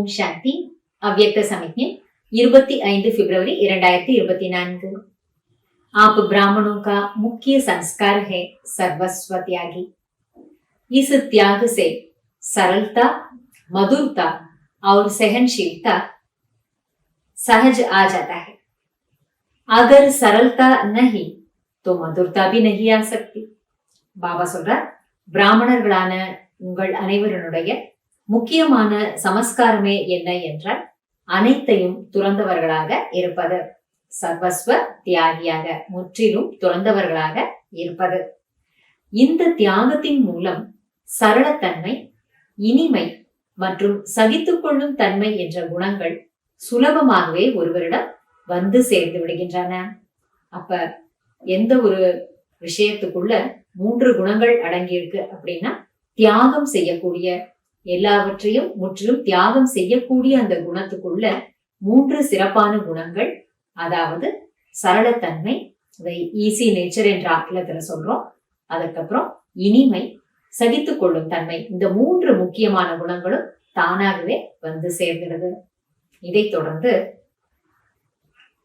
ஓம் சாந்தி. अव्यक्त समिज्ञ 25 फरवरी 2024। आप ब्राह्मणों का मुख्य संस्कार है सर्वस्व त्यागी। इस त्याग से सरलता, मधुरता और सहनशीलता सहज आ जाता है। अगर सरलता नहीं तो मधुरता भी नहीं आ सकती। பாபா சொல்றார், பிராமணர்களான உங்கள் அனைவருடைய முக்கியமான சமஸ்காரமே என்ன என்றால் அனைத்தையும் துறந்தவர்களாக இருப்பது, சர்வஸ்வ தியாகியாக முற்றிலும் துறந்தவர்களாக இருப்பது. இந்த தியாகத்தின் மூலம் சரளத்தன்மை, இனிமை மற்றும் சகித்துக் கொள்ளும் தன்மை என்ற குணங்கள் சுலபமாகவே ஒருவரிடம் வந்து சேர்ந்து விடுகின்றன. அப்ப எந்த ஒரு விஷயத்துக்குள்ள 3 குணங்கள் அடங்கியிருக்கு அப்படின்னா, தியாகம் செய்யக்கூடிய, எல்லாவற்றையும் முற்றிலும் தியாகம் செய்யக்கூடிய அந்த குணத்துக்குள்ள 3 சிறப்பான குணங்கள், அதாவது சரளத்தன்மை, அதை ஈஸி நேச்சர் என்ற ஆங்கிலத்துல சொல்றோம். அதுக்கப்புறம் இனிமை, சகித்துக் கொள்ளும் தன்மை, இந்த 3 முக்கியமான குணங்களும் தானாகவே வந்து சேர்ந்துடுது. இதை தொடர்ந்து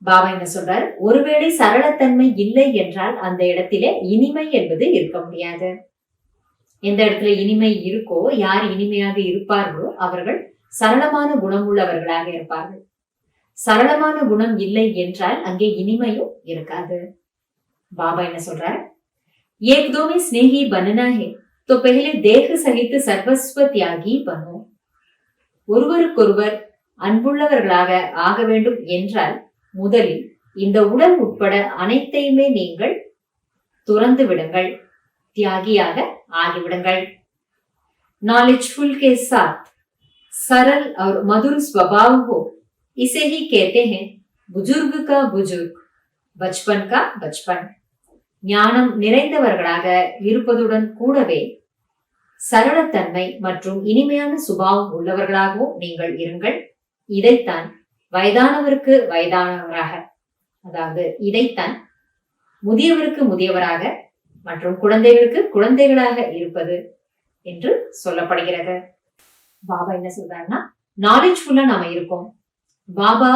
பாபா என்ன சொல்றாரு, ஒருவேளை சரளத்தன்மை இல்லை என்றால் அந்த இடத்திலே இனிமை என்பது இருக்க முடியாது. எந்த இடத்துல இனிமை இருக்கோ, யார் இனிமையாக இருப்பார்களோ அவர்கள் சரளமான குணம் உள்ளவர்களாக இருப்பார்கள். சரளமான குணம் இல்லை என்றால் அங்கே இனிமையும் இருக்காது. பாபா என்ன சொல்றாரு, एक दो में स्नेही बनना है तो पहले देह सहित सर्वस्व त्यागी बनो। ஒருவருக்கொருவர் அன்புள்ளவர்களாக ஆக வேண்டும் என்றால் முதலில் இந்த உடல் உட்பட அனைத்தையுமே நீங்கள் துறந்து விடுங்கள், தியாகியாக ஆகிவிடுங்கள். नॉलेजफुल के साथ सरल और मधुर स्वभाव हो, इसे ही कहते हैं बुजुर्ग का बुजुर्ग, बचपन का बचपन। ஞானம் நிறைந்தவர்களாக இருப்பதுடன் கூடவே சரளத்தன்மை மற்றும் இனிமையான சுபாவம் உள்ளவர்களாகவும் நீங்கள் இருங்கள். இதைத்தான் வயதானவருக்கு வயதானவராக, அதாவது இதைத்தான் முதியவருக்கு முதியவராக மற்றும் குழந்தைகளுக்கு குழந்தைகளாக இருப்பது என்று சொல்லப்படுகிறது. பாபா என்ன சொல்றாருன்னா, நாலேஜ்ஃபுல்லா நாம இருக்கோம். பாபா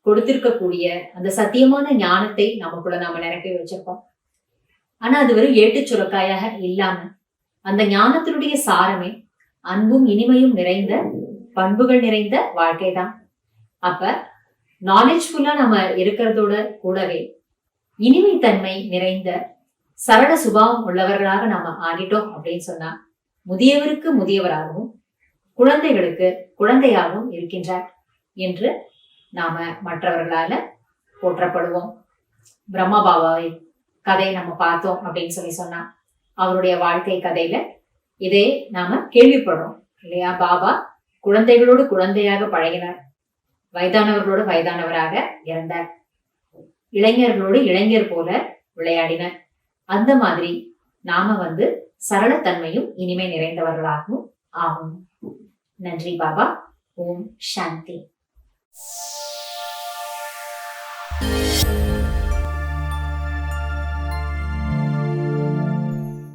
கொடுத்திருக்கக்கூடிய அந்த சத்தியமான ஞானத்தை நமக்குள்ள நாம நிரப்பி வச்சிருக்கோம். ஆனா அது வெறும் ஏட்டு சுரக்காயாக இல்லாம அந்த ஞானத்தினுடைய சாரமே அன்பும் இனிமையும் நிறைந்த பண்புகள் நிறைந்த வாழ்க்கை தான். அப்ப நாலேஜ்ஃபுல்லா நம்ம இருக்கிறதோட கூடவே இனிமைத்தன்மை நிறைந்த சரள சுபாவம் உள்ளவர்களாக நாம ஆகிட்டோம் அப்படின்னு சொன்னா முதியவருக்கு முதியவராகவும் குழந்தைகளுக்கு குழந்தையாகவும் இருக்கின்றார் என்று நாம மற்றவர்களால போற்றப்படுவோம். பிரம்மா பாபாவை கதையை நம்ம பார்த்தோம் அப்படின்னு சொன்னா அவருடைய வாழ்க்கை கதையில இதே நாம கேள்விப்படுறோம் இல்லையா? பாபா குழந்தைகளோடு குழந்தையாக பழகினார், வயதானவர்களோடு வயதானவராக இருந்தார், இளைஞர்களோடு இளைஞர் போல விளையாடினார். அந்த மாதிரி நாம சரளத்தன்மையும் இனிமை நிறைந்தவர்களாகவும் ஆகும். நன்றி பாபா. ஓம் சாந்தி.